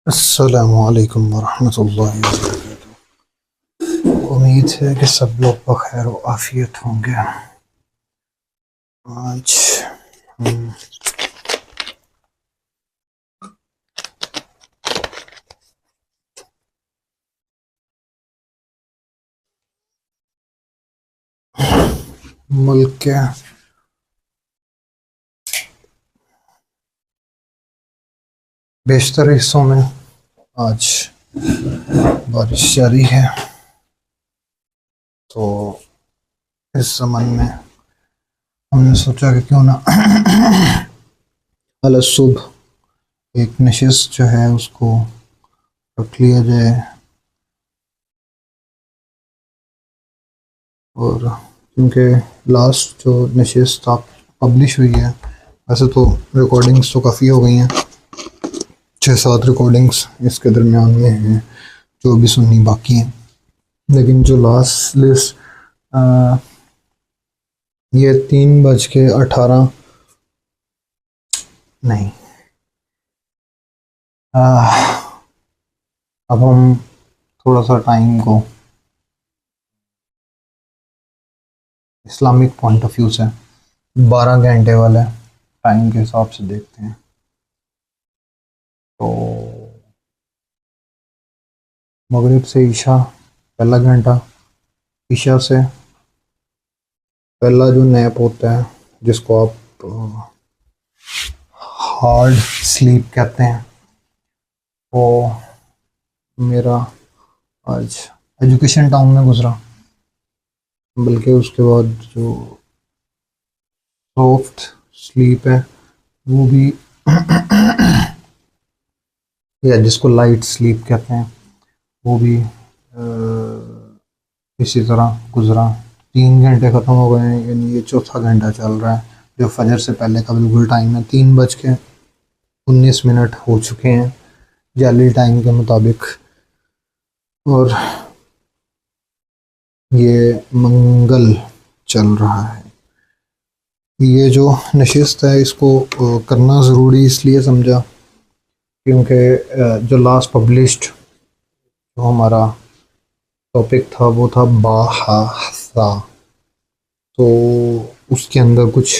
السلام علیکم ورحمۃ اللہ وبرکاتہ۔ امید ہے کہ سب لوگ بخیر و عافیت ہوں گے۔ آج ہم ملک کے بیشتر حصوں میں آج بارش جاری ہے، تو اس زمن میں ہم نے سوچا کہ کیوں نہ کل صبح ایک نشست جو ہے اس کو رکھ لیا جائے، اور کیونکہ لاسٹ جو نشست پبلش ہوئی ہے، ویسے تو ریکارڈنگس تو کافی ہو گئی ہیں، 6-7 ریکارڈنگس اس کے درمیان میں ہیں جو بھی سننی باقی ہیں، لیکن جو لاسٹ لسٹ یہ 3:18 نہیں، اب ہم تھوڑا سا ٹائم کو اسلامک پوائنٹ آف ویو سے 12 گھنٹے والے ٹائم کے حساب سے دیکھتے ہیں۔ تو مغرب سے عشاء پہلا گھنٹہ، عشاء سے پہلا جو نیپ ہوتا ہے جس کو آپ ہارڈ سلیپ کہتے ہیں، وہ میرا آج ایجوکیشن ٹاؤن میں گزرا، بلکہ اس کے بعد جو سافٹ سلیپ ہے وہ بھی یا جس کو لائٹ سلیپ کہتے ہیں وہ بھی اسی طرح گزرا۔ 3 گھنٹے ختم ہو گئے ہیں، یعنی یہ چوتھا گھنٹہ چل رہا ہے جو فجر سے پہلے کا بالکل ٹائم ہے۔ 3:19 ہو چکے ہیں جعلی ٹائم کے مطابق، اور یہ منگل چل رہا ہے۔ یہ جو نشست ہے اس کو کرنا ضروری اس لیے سمجھا کیونکہ جو لاسٹ پبلشڈ جو ہمارا ٹاپک تھا وہ تھا باحثہ، تو اس کے اندر کچھ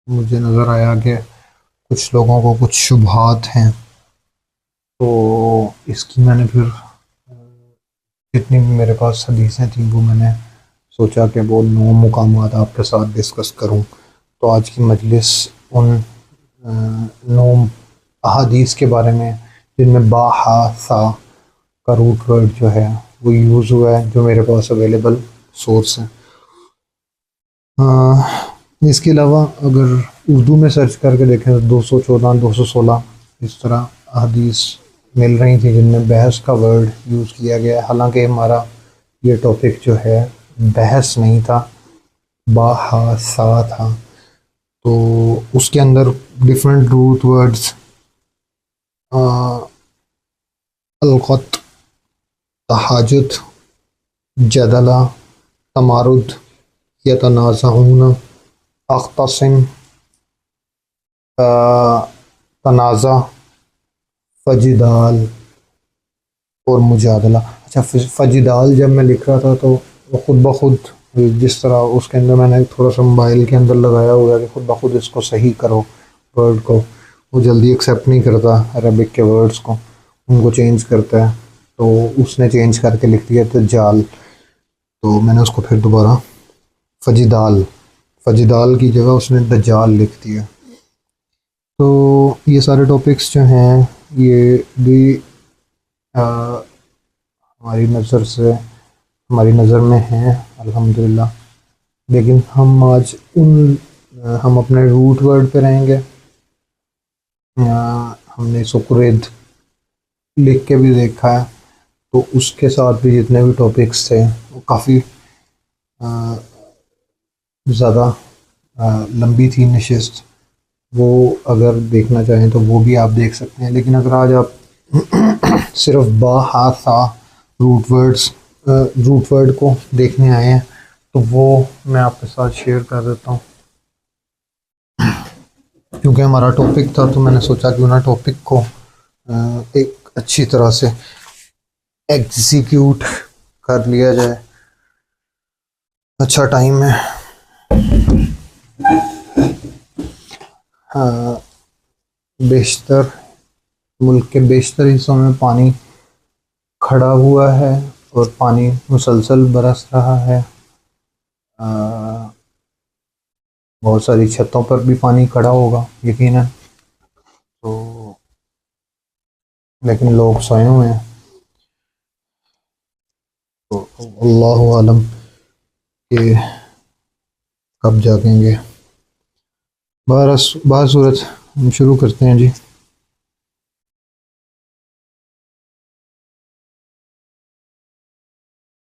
مجھے نظر آیا کہ کچھ لوگوں کو کچھ شبہات ہیں، تو اس کی میں نے پھر جتنی بھی میرے پاس حدیثیں تھیں وہ میں نے سوچا کہ وہ 9 مقامات آپ کے ساتھ ڈسکس کروں۔ تو آج کی مجلس ان 9 احادیث کے بارے میں جن میں باحثہ کا روٹ ورڈ جو ہے وہ یوز ہوا ہے، جو میرے پاس اویلیبل سورس ہیں۔ اس کے علاوہ اگر اردو میں سرچ کر کے دیکھیں تو 214 216 اس طرح احادیث مل رہی تھیں جن میں بحث کا ورڈ یوز کیا گیا ہے، حالانکہ ہمارا یہ ٹاپک جو ہے بحث نہیں تھا، باحثہ تھا۔ تو اس کے اندر ڈفرینٹ روٹ ورڈز القط، تحاجت، جدلہ، تمارد، یتنازعون، اختصم، تنازع، فجدال اور مجادلہ۔ اچھا، فجدال جب میں لکھ رہا تھا تو وہ خود بخود جس طرح اس کے اندر میں نے تھوڑا سا موبائل کے اندر لگایا ہوا ہے کہ خود بخود اس کو صحیح کرو، ورڈ کو وہ جلدی ایکسیپٹ نہیں کرتا عربک کے ورڈز کو، ان کو چینج کرتا ہے، تو اس نے چینج کر کے لکھ دیا دجال، تو میں نے اس کو پھر دوبارہ فجدال کی جگہ اس نے دجال لکھ دیا۔ تو یہ سارے ٹاپکس جو ہیں یہ بھی ہماری نظر میں ہیں الحمدللہ، لیکن ہم آج ہم اپنے روٹ ورڈ پہ رہیں گے۔ ہم نے سکرید لکھ کے بھی دیکھا ہے، تو اس کے ساتھ بھی جتنے بھی ٹاپکس تھے وہ کافی زیادہ لمبی تھی نشست، وہ اگر دیکھنا چاہیں تو وہ بھی آپ دیکھ سکتے ہیں، لیکن اگر آج آپ صرف باحثہ روٹ ورڈ کو دیکھنے آئے ہیں تو وہ میں آپ کے ساتھ شیئر کر دیتا ہوں۔ کیونکہ ہمارا ٹاپک تھا تو میں نے سوچا کیوں نہ ٹاپک کو ایک اچھی طرح سے ایگزیکیوٹ کر لیا جائے. اچھا ٹائم ہے. بیشتر ملک کے بیشتر حصوں میں پانی کھڑا ہوا ہے اور پانی مسلسل برس رہا ہے. بہت ساری چھتوں پر بھی پانی کھڑا ہوگا یقیناً. تو لیکن لوگ سوئے ہوئے ہیں تو اللہ عالم کہ کب جاگیں گے. بہر صورت ہم شروع کرتے ہیں جی.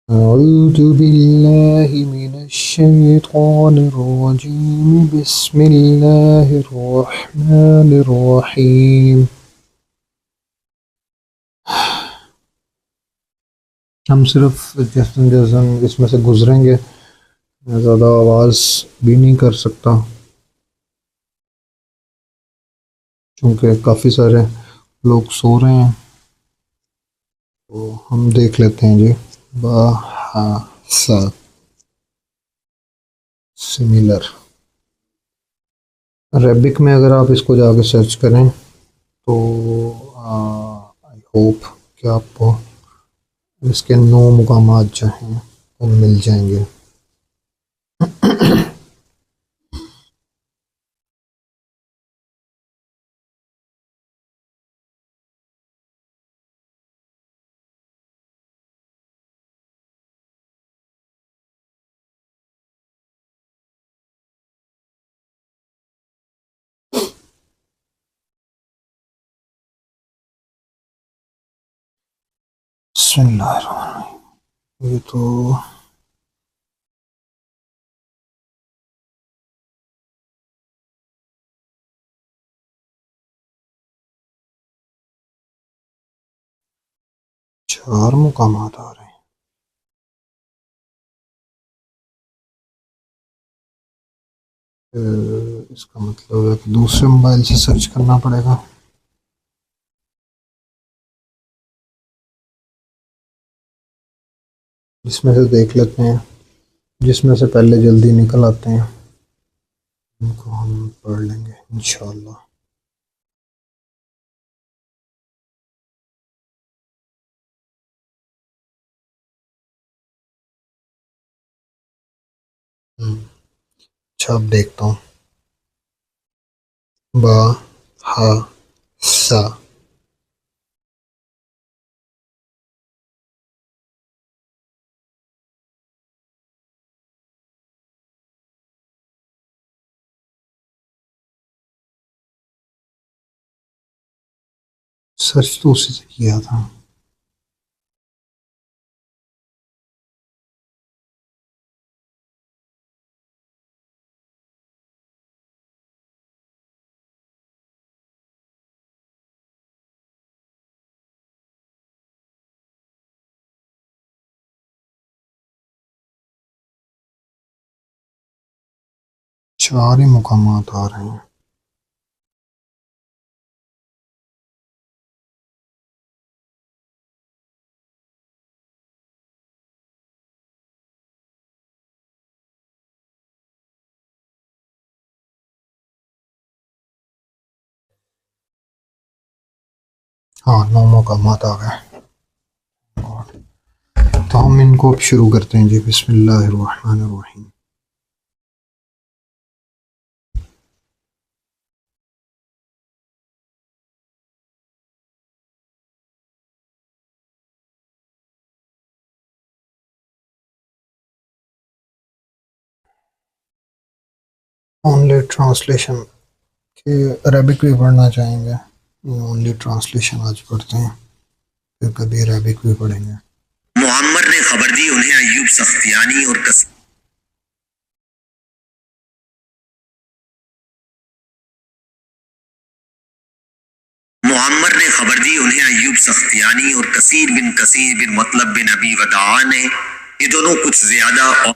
اعوذ باللہ من الشیطان الرجیم بسم اللہ الرحمن الرحیم. ہم صرف جیسے اس میں سے گزریں گے. میں زیادہ آواز بھی نہیں کر سکتا کیونکہ کافی سارے لوگ سو رہے ہیں. تو ہم دیکھ لیتے ہیں جی. با ہا سا سملر. عربک میں اگر آپ اس کو جا کے سرچ کریں تو آئی ہوپ کہ آپ کو اس کے 9 مقامات جو ہیں وہ مل جائیں گے. بسم اللہ الرحمن الرحیم. یہ تو چار مقامات آ رہے ہیں. اس کا مطلب ہے کہ دوسرے موبائل سے سرچ کرنا پڑے گا. جس میں سے دیکھ لیتے ہیں جس میں سے پہلے جلدی نکل آتے ہیں ان کو ہم پڑھ لیں گے انشاءاللہ. اچھا اب دیکھتا ہوں. با ہا سا. سرچ تو اسی سے کیا تھا. چار ہی مقامات آ رہے ہیں. ہاں 9 مقامات آ گئے. تو ہم ان کو اب شروع کرتے ہیں جی. بسم اللہ الرحمن الرحیم. اونلی ٹرانسلیشن کہ عربک بھی پڑھنا چاہیں گے. اونلی ٹرانسلیشن آج پڑھتے ہیں پھر کبھی عربک بھی پڑھیں گے. معمر نے خبر دی انہیں ایوب سختیانی اور معمر نے خبر دی انہیں ایوب سختیانی اور کثیر بن مطلب بن ابی وداع نے. یہ دونوں کچھ زیادہ اور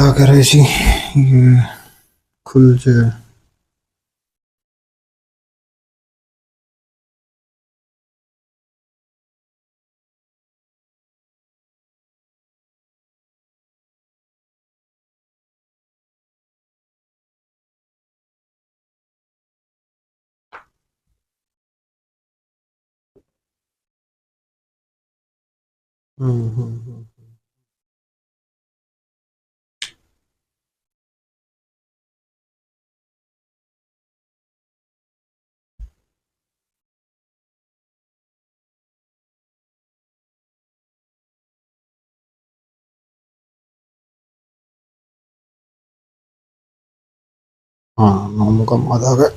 اللہ کرے جی یہ کھل جائے. ہاں مکمل آ گئے.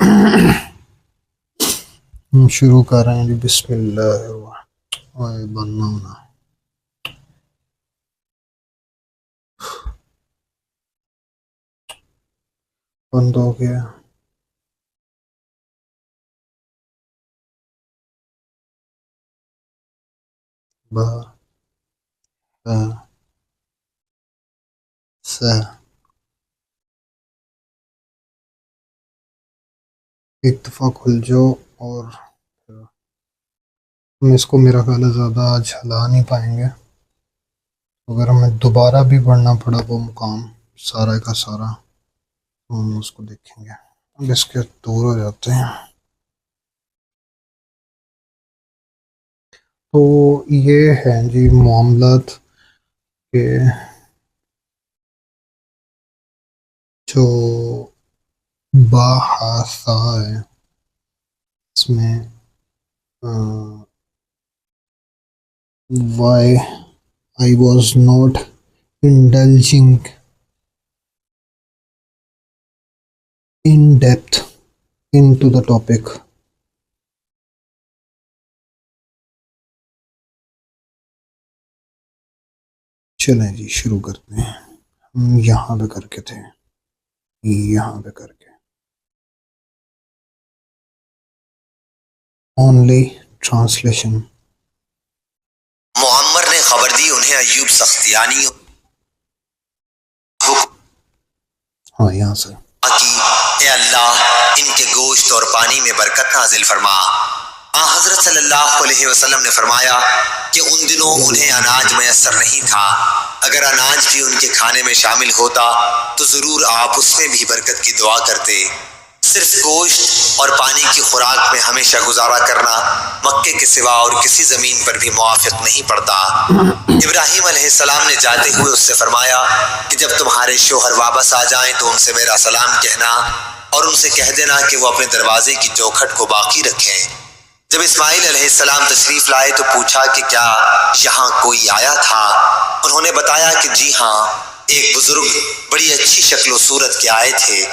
ہم شروع کر رہے ہیں جی. بسم اللہ الرحمن بننا بند ہو گیا. با س ایک دفعہ کھل جاؤ اور ہم اس کو میرا خیال ہے زیادہ آج ہلا نہیں پائیں گے. اگر ہمیں دوبارہ بھی پڑھنا پڑا وہ مقام سارا کا سارا ہم اس کو دیکھیں گے. اب اس کے دور ہو جاتے ہیں. تو یہ ہیں جی معاملات کے جو باحثہ ہے. اس میں why I was not indulging in depth into the topic. چلیں جی شروع کرتے ہیں. ہم یہاں پہ کر کے تھے یہاں پہ کر کے اونلی ٹرانسلیشن. معمر نے خبر دی انہیں ایوب سختیانی ہاں یہاں سے کی اے اللہ ان کے گوشت اور پانی میں برکت نازل فرما. حضرت صلی اللہ علیہ وسلم نے فرمایا کہ ان دنوں انہیں اناج میسر نہیں تھا. اگر اناج بھی ان کے کھانے میں شامل ہوتا تو ضرور آپ اس میں بھی برکت کی دعا کرتے. صرف گوشت اور پانی کی خوراک میں ہمیشہ گزارا کرنا مکے کے سوا اور کسی زمین پر بھی موافق نہیں پڑتا. ابراہیم علیہ السلام نے جاتے ہوئے اس سے فرمایا کہ جب تمہارے شوہر واپس آ جائیں تو ان سے میرا سلام کہنا اور ان سے کہہ دینا کہ وہ اپنے دروازے کی چوکھٹ کو باقی رکھیں. جب اسماعیل علیہ السلام تشریف لائے تو پوچھا کہ کیا یہاں کوئی آیا تھا. انہوں نے بتایا کہ جی ہاں ایک بزرگ بڑی اچھی شکل و صورت کے آئے تھے.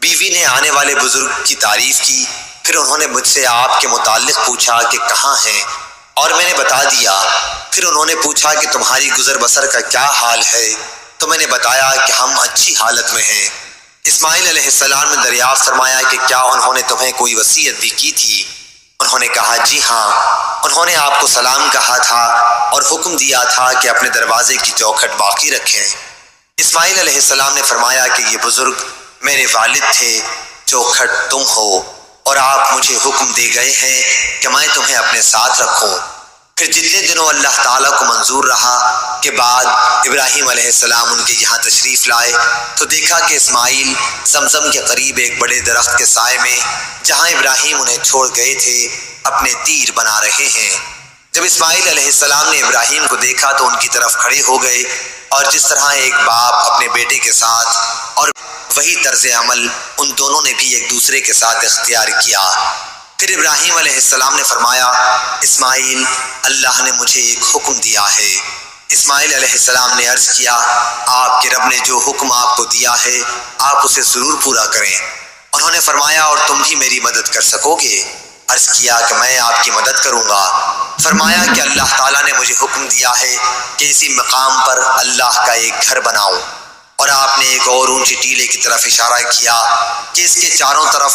بیوی نے آنے والے بزرگ کی تعریف کی. پھر انہوں نے مجھ سے آپ کے متعلق پوچھا کہ کہاں ہیں اور میں نے بتا دیا. پھر انہوں نے پوچھا کہ تمہاری گزر بسر کا کیا حال ہے تو میں نے بتایا کہ ہم اچھی حالت میں ہیں. اسماعیل علیہ السلام نے دریافت فرمایا کہ کیا انہوں نے تمہیں کوئی وصیت بھی کی تھی. انہوں نے کہا جی ہاں انہوں نے آپ کو سلام کہا تھا اور حکم دیا تھا کہ اپنے دروازے کی چوکھٹ باقی رکھیں. اسماعیل علیہ السلام نے فرمایا کہ یہ بزرگ میرے والد تھے. چوکھٹ تم ہو اور آپ مجھے حکم دے گئے ہیں کہ میں تمہیں اپنے ساتھ رکھوں. پھر جتنے دنوں اللہ تعالیٰ کو منظور رہا کے بعد ابراہیم علیہ السلام ان کے یہاں تشریف لائے تو دیکھا کہ اسماعیل زمزم کے قریب ایک بڑے درخت کے سائے میں جہاں ابراہیم انہیں چھوڑ گئے تھے اپنے تیر بنا رہے ہیں. جب اسماعیل علیہ السلام نے ابراہیم کو دیکھا تو ان کی طرف کھڑے ہو گئے اور جس طرح ایک باپ اپنے بیٹے کے ساتھ اور وہی طرز عمل ان دونوں نے بھی ایک دوسرے کے ساتھ اختیار کیا. پھر ابراہیم علیہ السلام نے فرمایا اسماعیل اللہ نے مجھے ایک حکم دیا ہے. اسماعیل علیہ السلام نے عرض کیا آپ کے رب نے جو حکم آپ کو دیا ہے آپ اسے ضرور پورا کریں. انہوں نے فرمایا اور تم بھی میری مدد کر سکو گے. عرض کیا کہ میں آپ کی مدد کروں گا. فرمایا کہ اللہ تعالیٰ نے مجھے حکم دیا ہے کہ اسی مقام پر اللہ کا ایک گھر بناؤں. اور آپ نے ایک اور اونچی ٹیلے کی طرف اشارہ کیا کہ اس کے چاروں طرف.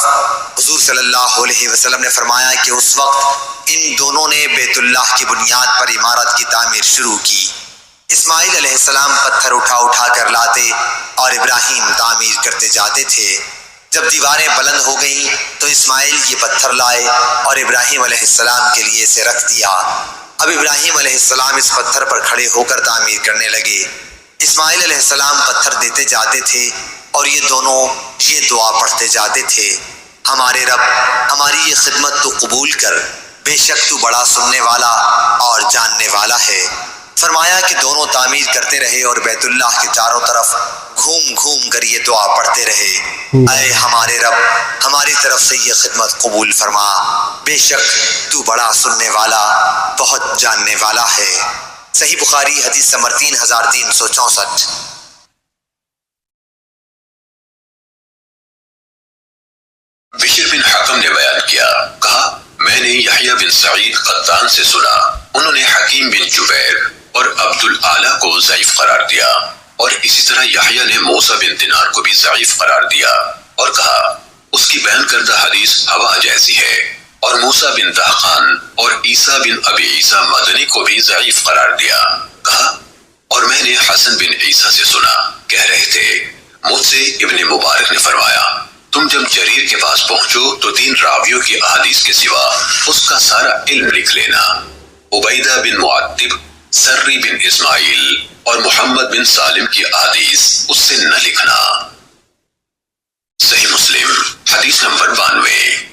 حضور صلی اللہ علیہ وسلم نے فرمایا کہ اس وقت ان دونوں نے بیت اللہ کی بنیاد پر عمارت کی تعمیر شروع کی. اسماعیل علیہ السلام پتھر اٹھا اٹھا کر لاتے اور ابراہیم تعمیر کرتے جاتے تھے۔ جب دیواریں بلند ہو گئیں تو اسماعیل یہ پتھر لائے اور ابراہیم علیہ السلام کے لیے اسے رکھ دیا۔ اب ابراہیم علیہ السلام اس پتھر پر کھڑے ہو کر تعمیر کرنے لگے۔ اسماعیل علیہ السلام پتھر دیتے جاتے تھے اور یہ دونوں یہ دعا پڑھتے جاتے تھے، ہمارے رب ہماری یہ خدمت تو قبول کر، بے شک تو بڑا سننے والا اور جاننے والا ہے۔ فرمایا کہ دونوں تعمیر کرتے رہے اور بیت اللہ کے چاروں طرف گھوم گھوم کر یہ دعا پڑھتے رہے، اے ہمارے رب ہماری طرف سے یہ خدمت قبول فرما، بے شک تو بڑا سننے والا بہت جاننے والا ہے۔ صحیح بخاری حدیث نمبر 3364۔ بشر بن حکم نے بیان کیا، کہا میں نے یحییٰ بن سعید قطان سے سنا، انہوں نے حکیم بن جبیر اور عبد الاعلی کو ضعیف قرار دیا، اور اسی طرح یحییٰ نے موسیٰ بن دینار کو بھی ضعیف قرار دیا اور کہا اس کی بیان کردہ حدیث ہوا جیسی ہے، اور موسیٰ بن دہقان اور عیسیٰ بن ابی عیسیٰ مدنی کو بھی ضعیف قرار دیا۔ کہا اور میں نے حسن بن عیسیٰ سے سنا، کہہ رہے تھے مجھ سے ابن مبارک نے فرمایا تم جب جریر کے پاس پہنچو تو 3 راویوں کی احادیث کے سوا اس کا سارا علم لکھ لینا، عبیدہ بن معتب، سری بن اسماعیل اور محمد بن سالم کی احادیث اس سے نہ لکھنا۔ صحیح مسلم حدیث نمبر 92۔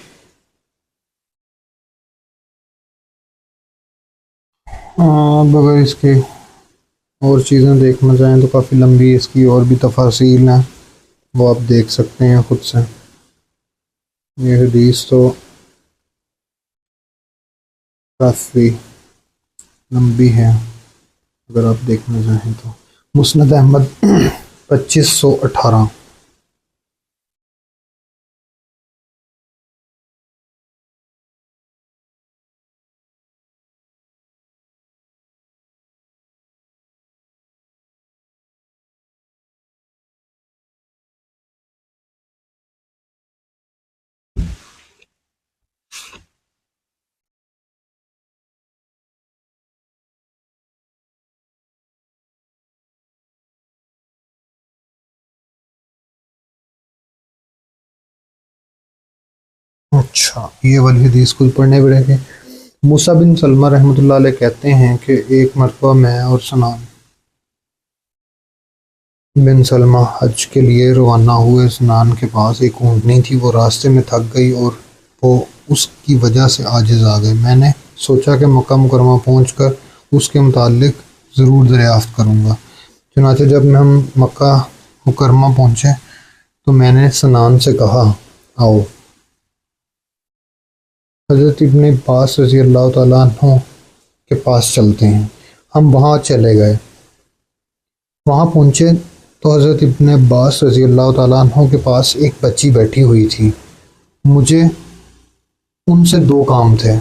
اگر اس کے اور چیزیں دیکھنا چاہیں تو کافی لمبی اس کی اور بھی تفاصیل ہیں، وہ آپ دیکھ سکتے ہیں خود سے۔ یہ حدیث تو کافی لمبی ہے، اگر آپ دیکھنا چاہیں تو۔ مسند احمد 2518۔ اچھا، یہ والی حدیث کوئی پڑھنے پڑے گی۔ موسیٰ بن سلمہ رحمۃ اللہ علیہ کہتے ہیں کہ ایک مرتبہ میں اور سنان بن سلمہ حج کے لیے روانہ ہوئے۔ سنان کے پاس ایک اونٹنی تھی، وہ راستے میں تھک گئی اور وہ اس کی وجہ سے عاجز آ گئے۔ میں نے سوچا کہ مکہ مکرمہ پہنچ کر اس کے متعلق ضرور دریافت کروں گا۔ چنانچہ جب ہم مکہ مکرمہ پہنچے تو میں نے سنان سے کہا آؤ حضرت ابن عباس رضی اللہ تعالیٰ عنہ کے پاس چلتے ہیں۔ ہم وہاں چلے گئے، وہاں پہنچے تو حضرت ابن عباس رضی اللہ تعالیٰ عنہ کے پاس ایک بچی بیٹھی ہوئی تھی۔ مجھے ان سے 2 کام تھے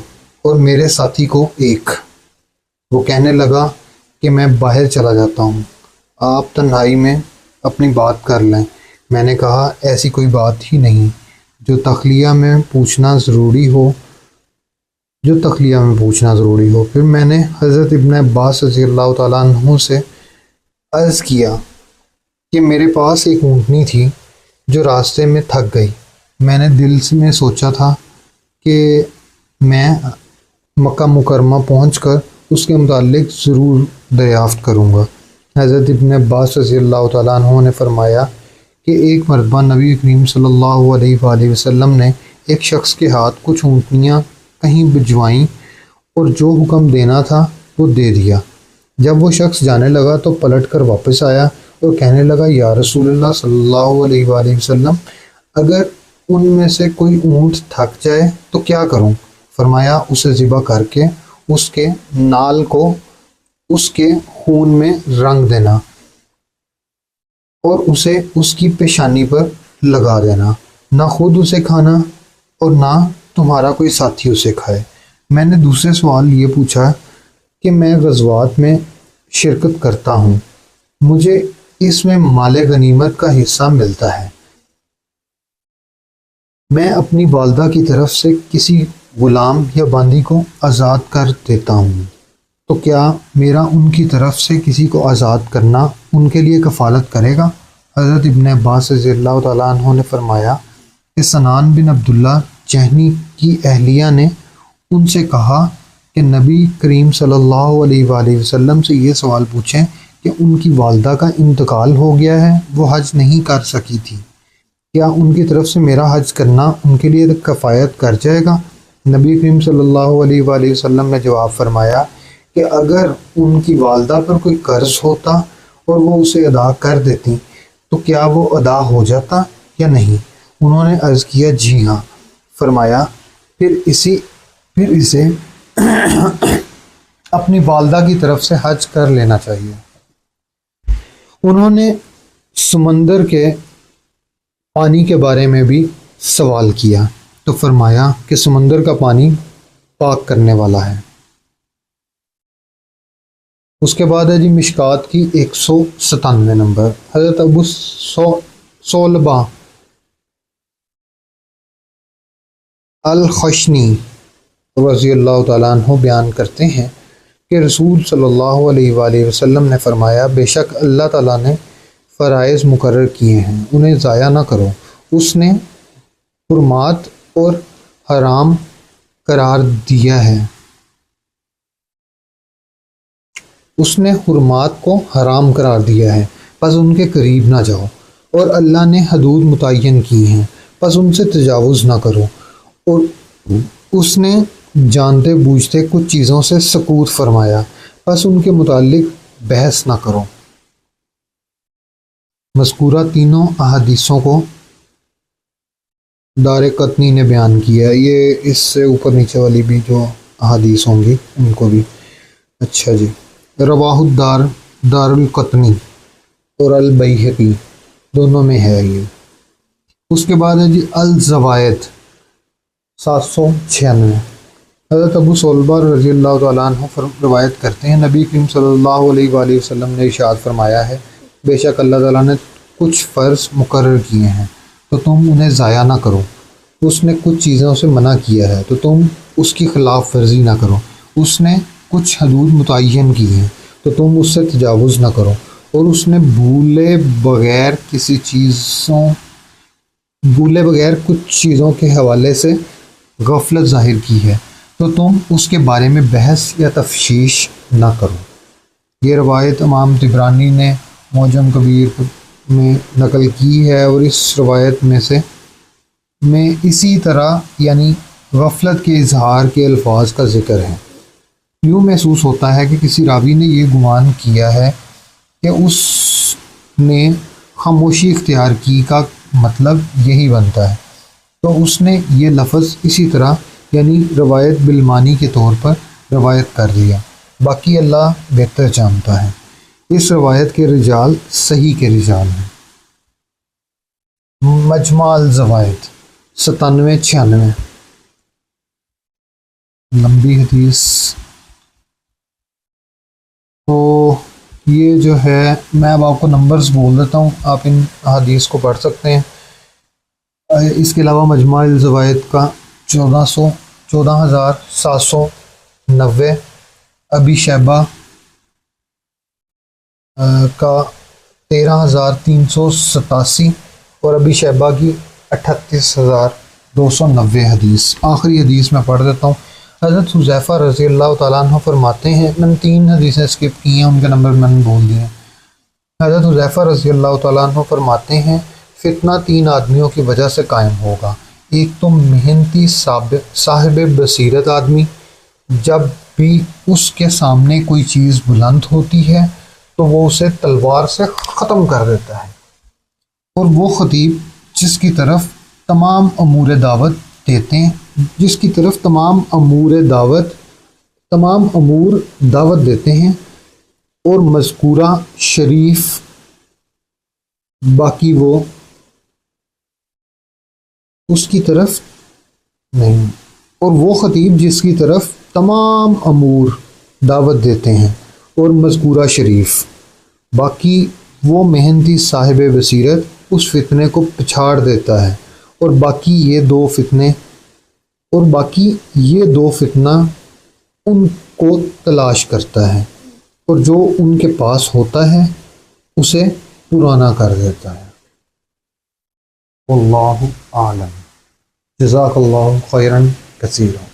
اور میرے ساتھی کو 1۔ وہ کہنے لگا کہ میں باہر چلا جاتا ہوں، آپ تنہائی میں اپنی بات کر لیں۔ میں نے کہا ایسی کوئی بات ہی نہیں جو تخلیہ میں پوچھنا ضروری ہو۔ پھر میں نے حضرت ابن عباس رضی اللہ تعالیٰ عنہ سے عرض کیا کہ میرے پاس ایک اونٹنی تھی جو راستے میں تھک گئی۔ میں نے دل میں سوچا تھا کہ میں مکہ مکرمہ پہنچ کر اس کے متعلق ضرور دریافت کروں گا۔ حضرت ابن عباس رضی اللہ تعالیٰ عنہ نے فرمایا کہ ایک مرتبہ نبی کریم صلی اللہ علیہ وآلہ وسلم نے ایک شخص کے ہاتھ کچھ اونٹنیاں کہیں بھجوائیں اور جو حکم دینا تھا وہ دے دیا۔ جب وہ شخص جانے لگا تو پلٹ کر واپس آیا اور کہنے لگا یا رسول اللہ صلی اللہ علیہ وآلہ وسلم، اگر ان میں سے کوئی اونٹ تھک جائے تو کیا کروں؟ فرمایا اسے ذبح کر کے اس کے نال کو اس کے خون میں رنگ دینا اور اسے اس کی پیشانی پر لگا دینا، نہ خود اسے کھانا اور نہ تمہارا کوئی ساتھی اسے کھائے۔ میں نے دوسرے سوال یہ پوچھا کہ میں غزوات میں شرکت کرتا ہوں، مجھے اس میں مال غنیمت کا حصہ ملتا ہے، میں اپنی والدہ کی طرف سے کسی غلام یا باندی کو آزاد کر دیتا ہوں، تو کیا میرا ان کی طرف سے کسی کو آزاد کرنا ان کے لیے کفالت کرے گا؟ حضرت ابن عباس رضی اللہ تعالیٰ عنہ نے فرمایا کہ سنان بن عبداللہ جہنی کی اہلیہ نے ان سے کہا کہ نبی کریم صلی اللہ علیہ وآلہ وسلم سے یہ سوال پوچھیں کہ ان کی والدہ کا انتقال ہو گیا ہے، وہ حج نہیں کر سکی تھی، کیا ان کی طرف سے میرا حج کرنا ان کے لیے کفایت کر جائے گا؟ نبی کریم صلی اللہ علیہ وآلہ وسلم نے جواب فرمایا کہ اگر ان کی والدہ پر کوئی قرض ہوتا اور وہ اسے ادا کر دیتی تو کیا وہ ادا ہو جاتا یا نہیں؟ انہوں نے عرض کیا جی ہاں۔ فرمایا پھر اسے اپنی والدہ کی طرف سے حج کر لینا چاہیے۔ انہوں نے سمندر کے پانی کے بارے میں بھی سوال کیا تو فرمایا کہ سمندر کا پانی پاک کرنے والا ہے۔ اس کے بعد ہے جی مشکات کی 197 نمبر۔ حضرت ابو صلبہ الخشنی رضی اللہ تعالیٰ عنہ بیان کرتے ہیں کہ رسول صلی اللہ علیہ وآلہ وسلم نے فرمایا بے شک اللہ تعالیٰ نے فرائض مقرر کیے ہیں، انہیں ضائع نہ کرو۔ اس نے حرمات اور حرام قرار دیا ہے، اس نے حرمات کو حرام قرار دیا ہے، پس ان کے قریب نہ جاؤ، اور اللہ نے حدود متعین کی ہیں، پس ان سے تجاوز نہ کرو، اور اس نے جانتے بوجھتے کچھ چیزوں سے سکوت فرمایا، پس ان کے متعلق بحث نہ کرو۔ مذکورہ تینوں احادیثوں کو دار قطنی نے بیان کیا ہے، یہ اس سے اوپر نیچے والی بھی جو احادیث ہوں گی ان کو بھی۔ اچھا جی، رواہ دار القطنی اور البیہقی دونوں میں ہے یہ۔ اس کے بعد ہے جی الزوائد 796۔ حضرت ابو صلبہ رضی اللہ تعالیٰ عنہ روایت کرتے ہیں نبی کریم صلی اللہ علیہ وآلہ وسلم نے ارشاد فرمایا ہے بے شک اللہ تعالیٰ نے کچھ فرض مقرر کیے ہیں تو تم انہیں ضائع نہ کرو، اس نے کچھ چیزوں سے منع کیا ہے تو تم اس کی خلاف ورزی نہ کرو، اس نے کچھ حدود متعین کی ہیں تو تم اس سے تجاوز نہ کرو، اور اس نے بھولے بغیر کچھ چیزوں کے حوالے سے غفلت ظاہر کی ہے تو تم اس کے بارے میں بحث یا تفشیش نہ کرو۔ یہ روایت امام طبرانی نے معجم کبیر میں نقل کی ہے، اور اس روایت میں اسی طرح یعنی غفلت کے اظہار کے الفاظ کا ذکر ہے۔ یوں محسوس ہوتا ہے کہ کسی راوی نے یہ گمان کیا ہے کہ اس نے خاموشی اختیار کی کا مطلب یہی بنتا ہے، تو اس نے یہ لفظ اسی طرح یعنی روایت بالمانی کے طور پر روایت کر لیا، باقی اللہ بہتر جانتا ہے۔ اس روایت کے رجال صحیح کے رجال ہیں۔ مجمع الزوائد 97-96 لمبی حدیث، تو یہ جو ہے میں اب آپ کو نمبرز بول دیتا ہوں، آپ ان حدیث کو پڑھ سکتے ہیں۔ اس کے علاوہ مجمع الزوائد کا 14,790، ابی شیبہ کا 13,387 اور ابی شیبہ کی 38,290 حدیث۔ آخری حدیث میں پڑھ دیتا ہوں۔ حضرت حذیفہ رضی اللہ تعالیٰ عنہ فرماتے ہیں، میں نے 3 حدیثیں اسکپ کی ہیں، ان کے نمبر میں نے بول دیے ہیں۔ حضرت حذیفہ رضی اللہ تعالیٰ عنہ فرماتے ہیں فتنہ 3 آدمیوں کی وجہ سے قائم ہوگا، ایک تو محنتی صاحب بصیرت آدمی، جب بھی اس کے سامنے کوئی چیز بلند ہوتی ہے تو وہ اسے تلوار سے ختم کر دیتا ہے، اور وہ خطیب جس کی طرف تمام امور دعوت دیتے ہیں اور مذکورہ شریف باقی وہ اس کی طرف نہیں، اور وہ خطیب جس کی طرف تمام امور دعوت دیتے ہیں اور مذکورہ شریف باقی وہ محنتی صاحب بصیرت اس فتنے کو پچھاڑ دیتا ہے، اور باقی یہ دو فتنہ ان کو تلاش کرتا ہے اور جو ان کے پاس ہوتا ہے اسے پرانا کر دیتا ہے۔ واللہ اعلم۔ جزاک اللہ خیرا کثیرا۔